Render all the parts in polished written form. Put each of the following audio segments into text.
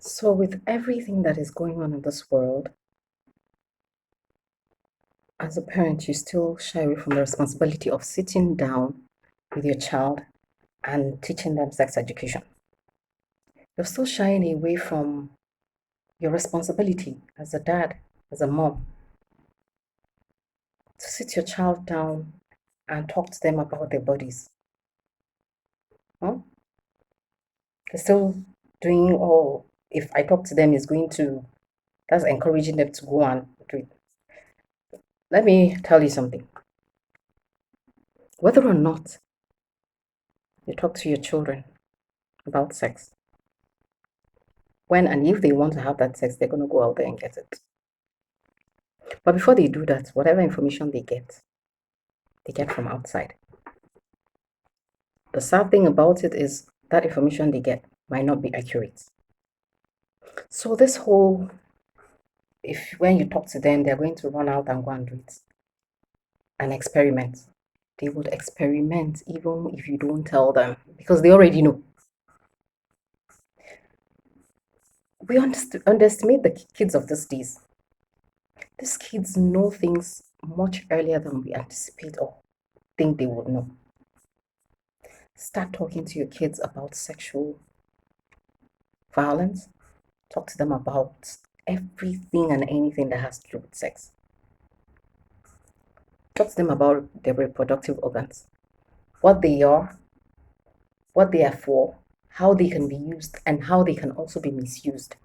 So, with everything that is going on in this world, as a parent, you still shy away from the responsibility of sitting down with your child and teaching them sex education. You're still shying away from your responsibility as a dad, as a mom, to sit your child down and talk to them about their bodies. Huh? They're still doing, oh, if I talk to them, that's encouraging them to go and do it. Let me tell you something. Whether or not you talk to your children about sex, when and if they want to have that sex, they're going to go out there and get it. But before they do that, whatever information they get from outside. The sad thing about it is that information they get might not be accurate. So this whole, if when you talk to them, they're going to run out and go and do it, an experiment. They would experiment even if you don't tell them because they already know. We underestimate the kids of these days. These kids know things much earlier than we anticipate or think they would know. Start talking to your kids about sexual violence. Talk to them about everything and anything that has to do with sex. Talk to them about their reproductive organs, what they are, what they are for, how they can be used, and how they can also be misused.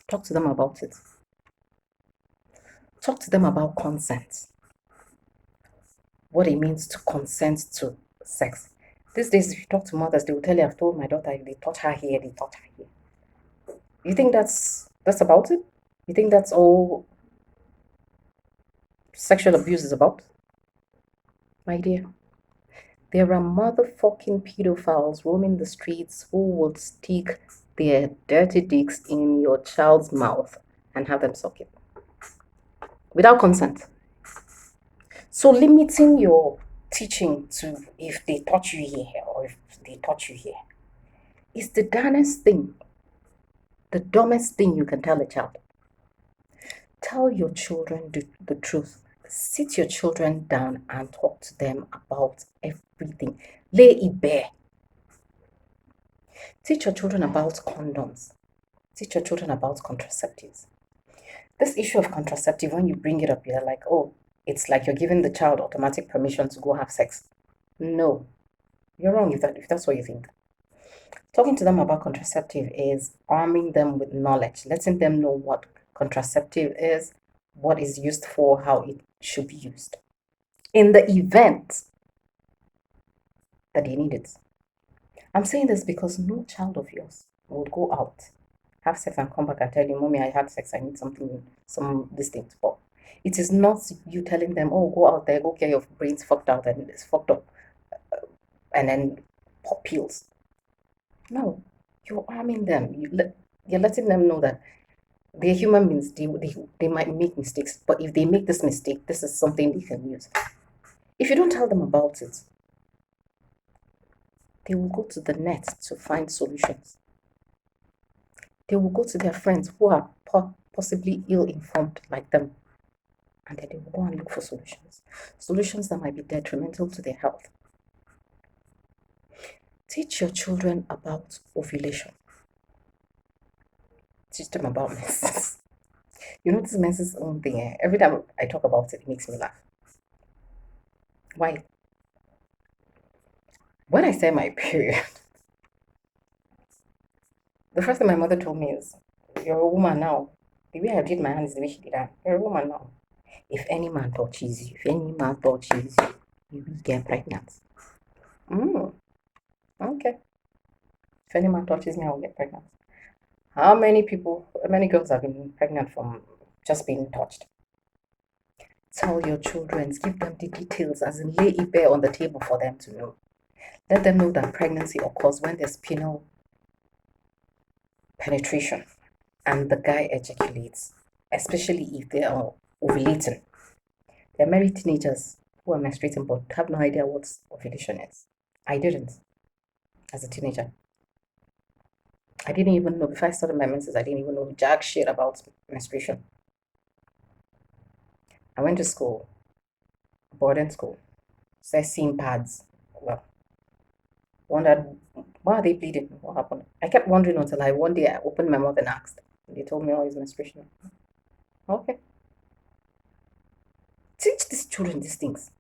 Talk to them about it. Talk to them about consent, what it means to consent to sex. These days, if you talk to mothers, they will tell you, I've told my daughter, they taught her here, they taught her here. You think that's about it? You think that's all sexual abuse is about? My dear, there are motherfucking pedophiles roaming the streets who will stick their dirty dicks in your child's mouth and have them suck it without consent. So limiting your teaching to if they touch you here or if they touch you here is the dumbest thing, the dumbest thing you can tell a child. Tell your children the truth. Sit your children down and talk to them about everything. Lay it bare. Teach your children about condoms. Teach your children about contraceptives. This issue of contraceptive, when you bring it up, you're like, oh, it's like you're giving the child automatic permission to go have sex. No, you're wrong if that's what you think. Talking to them about contraceptive is arming them with knowledge, letting them know what contraceptive is, what is used for, how it should be used. In the event that they need it. I'm saying this because no child of yours would go out, have sex, and come back and tell you, Mommy, I had sex, I need something, some this thing to pop. It is not you telling them, oh, go out there, go get your brains fucked out and it's fucked up, and then pop pills. No, you're arming them. You're letting them know that they're human beings. They might make mistakes, but if they make this mistake, this is something they can use. If you don't tell them about it, they will go to the net to find solutions. They will go to their friends who are possibly ill-informed like them, and then they will go and look for solutions. Solutions that might be detrimental to their health. Teach your children about ovulation. Teach them about menses. You know, this menses own thing. Every time I talk about it, it makes me laugh. Why? When I say my period, the first thing my mother told me is, you're a woman now. The way I did my hand is the way she did that. You're a woman now. If any man touches you, if any man touches you, you will get pregnant. Mm, okay. If any man touches me, I will get pregnant. How many girls have been pregnant from just being touched? Tell your children, give them the details, as in lay it bare on the table for them to know. Let them know that pregnancy occurs when there's penile penetration and the guy ejaculates, especially if they are ovulating. There are many teenagers who are menstruating but have no idea what ovulation is. I didn't as a teenager. I didn't even know, before I started my menses, I didn't even know jack shit about menstruation. I went to school, boarding school, started seeing pads. Well, wondered, why are they bleeding? What happened? I kept wondering until one day I opened my mouth and asked. They told me, oh, it's menstruation. Okay. Teach these children these things.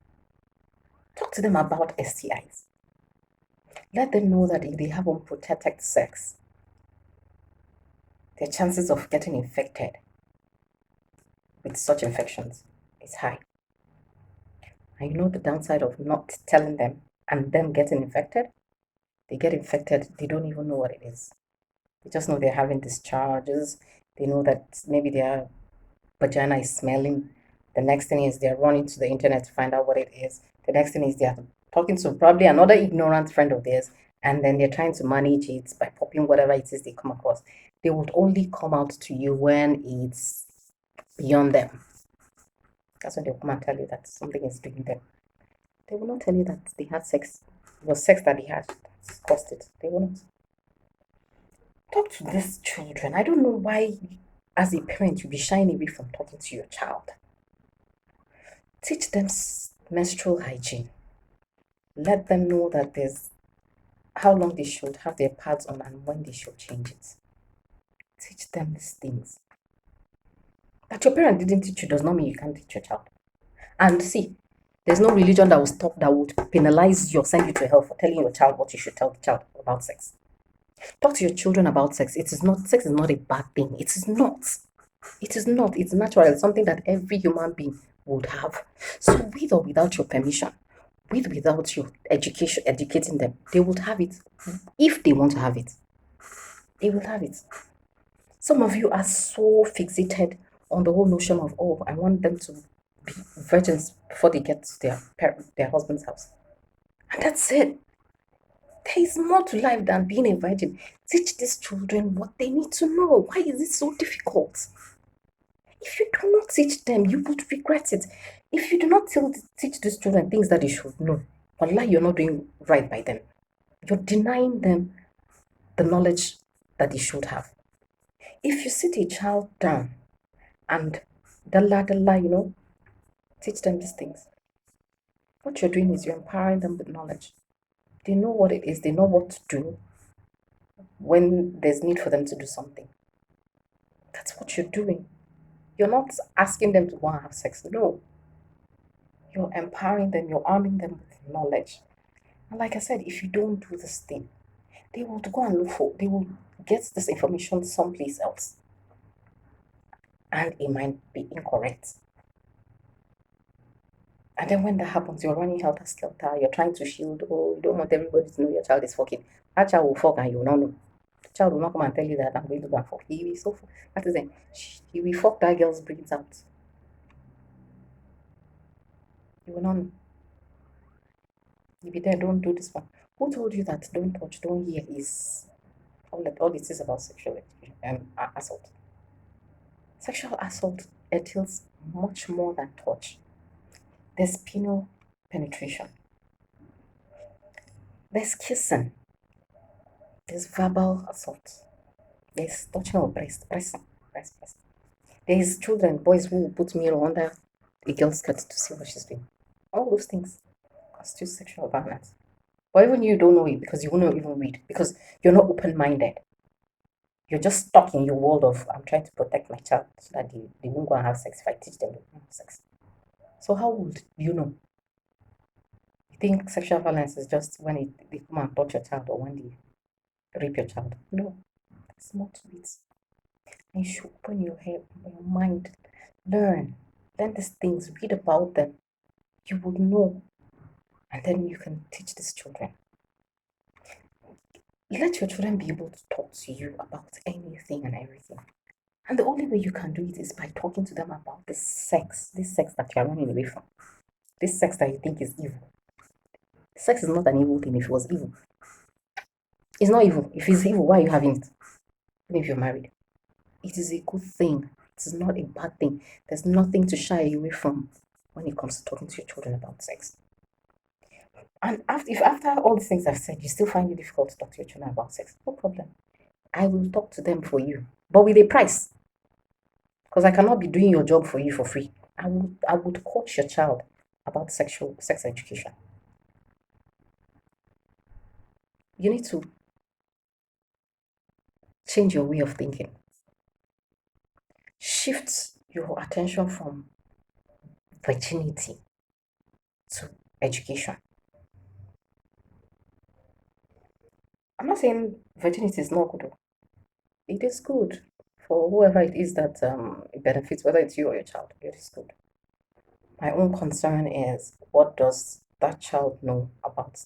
Talk to them about STIs. Let them know that if they have unprotected sex, their chances of getting infected with such infections is high. And you know the downside of not telling them and them getting infected? They get infected, they don't even know what it is. They just know they're having discharges. They know that maybe their vagina is smelling. The next thing is they're running to the internet to find out what it is. The next thing is they're talking to probably another ignorant friend of theirs, and then they're trying to manage it by popping whatever it is they come across. They would only come out to you when it's beyond them. That's when they'll come and tell you that something is doing them. They will not tell you that they had sex. It was sex that they had that caused it. They will not. Talk to these children. I don't know why, as a parent, you'll be shying away from talking to your child. Teach them menstrual hygiene. Let them know that there's how long they should have their pads on and when they should change it. Teach them these things. That your parent didn't teach you does not mean you can't teach your child. And see, there's no religion that will stop, that would penalize you or send you to hell for telling your child what you should tell the child about sex. Talk to your children about sex. Sex is not a bad thing. It is not. It is not. It's natural. It's something that every human being would have. So with or without your permission, without your educating them, they would have it. If they want to have it, they will have it. Some of you are so fixated on the whole notion of, oh, I want them to be virgins before they get to their husband's house. And that's it. There is more to life than being a virgin. Teach these children what they need to know. Why is it so difficult? If you do not teach them, you would regret it. If you do not teach these children things that they should know, wallahi, you're not doing right by them. You're denying them the knowledge that they should have. If you sit a child down and dalla, teach them these things, what you're doing is you're empowering them with knowledge. They know what it is, they know what to do when there's need for them to do something. That's what you're doing. You're not asking them to go and have sex. No. You're empowering them, you're arming them with knowledge. And like I said, if you don't do this thing, they will go and they will get this information someplace else. And it might be incorrect. And then when that happens, you're running helter skelter, you're trying to shield, oh, you don't want everybody to know your child is fucking. That child will fuck and you will not know. The child will not come and tell you that I'm going to go and fuck. He will so that is it. He will fuck that girl's brains out. You will not know. You be there, don't do this one. Who told you that don't touch, don't hear is all it is about sexual assault? Sexual assault entails much more than touch. There's penile penetration. There's kissing. There's verbal assault. There's touching of pressing. There's children, boys who will put mirror under a girl's skirt to see what she's doing. All those things constitute sexual violence. Or even you don't know it because you won't even read, because you're not open-minded. You're just stuck in your world of, I'm trying to protect my child so that they won't go and have sex if I teach them to have sex. So how would you know? You think sexual violence is just when they come and touch your child or when they rape your child? No, there's more to it. And you should open your head, your mind, learn these things, read about them. You would know, and then you can teach these children. Let your children be able to talk to you about anything and everything. And the only way you can do it is by talking to them about this sex that you are running away from, this sex that you think is evil. Sex is not an evil thing. If it was evil, it's not evil. If it's evil, why are you having it? Even if you're married, it is a good thing. It is not a bad thing. There's nothing to shy away from when it comes to talking to your children about sex. And if after all these things I've said, you still find it difficult to talk to your children about sex, no problem. I will talk to them for you, but with a price. Because I cannot be doing your job for you for free. I would coach your child about sex education. You need to change your way of thinking. Shift your attention from virginity to education. I'm not saying virginity is not good. It is good for whoever it is that it benefits, whether it's you or your child. It is good. My own concern is, what does that child know about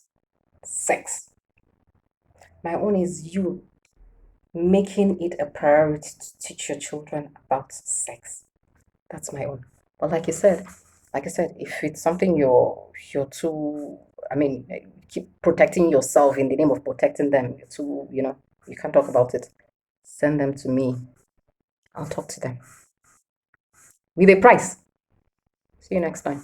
sex? My own is you making it a priority to teach your children about sex. That's my own. But like I said, if it's something you're too, I mean, keep protecting yourself in the name of protecting them. You're too, you can't talk about it. Send them to me. I'll talk to them with a price. See you next time.